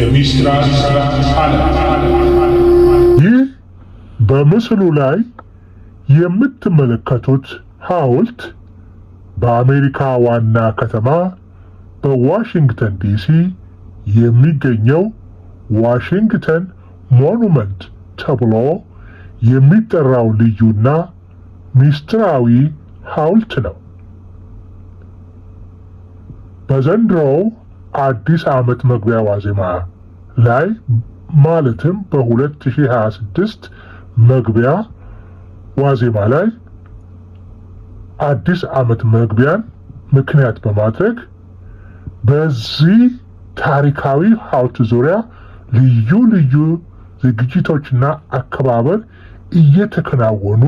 የሚስጥራት ይህ በምስሉ ላይ የምትመለከቱት ሐውልት በአሜሪካ ዋና ከተማ በዋሽንግተን ዲሲ የሚገኘው ዋሽንግተን ሞኑመንት ተብሎ የሚጠራው ልዩና ሚስጥራዊ ሐውልት ነው። በዘንድሮው አዲስ ዓመት መግቢያ ዋዜማ ላይ ማለትም በ2026 መግቢያ ዋዜማ ላይ አዲስ ዓመት መግቢያን ምክንያት በማድረግ በዚህ ታሪካዊ ሐውልት ዙሪያ ልዩ ልዩ ዝግጅቶችና አከባበር እየተከናወኑ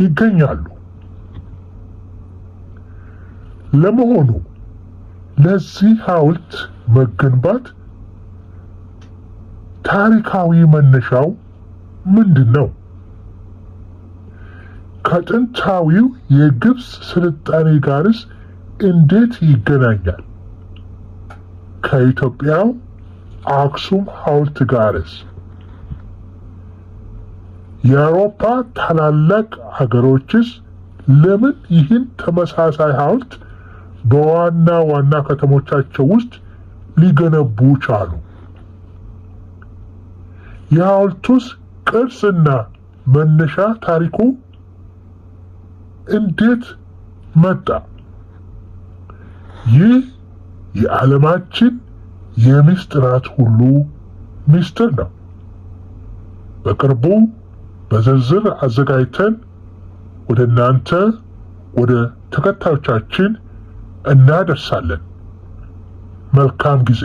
ይገኛሉ። ለመሆኑ ለዚህ ሐውልት መገንባት ታሪካዊ መነሻው ምንድን ነው? ከጥንታዊው የግብፅ ስልጣኔ ጋርስ እንዴት ይገናኛል? ከኢትዮጵያው አክሱም ሐውልት ጋርስ? የአውሮፓ ታላላቅ ሀገሮችስ ለምን ይህን ተመሳሳይ ሐውልት በዋና ዋና ከተሞቻቸው ውስጥ ሊገነቡ ቻሉ? የሐውልቱስ ቅርጽና መነሻ ታሪኩ እንዴት መጣ? ይህ የዓለማችን የምስጢራት ሁሉ ምስጢር ነው። በቅርቡ በዝርዝር አዘጋጅተን ወደ እናንተ ወደ ተከታዮቻችን እናደርሳለን። መልካም ጊዜ።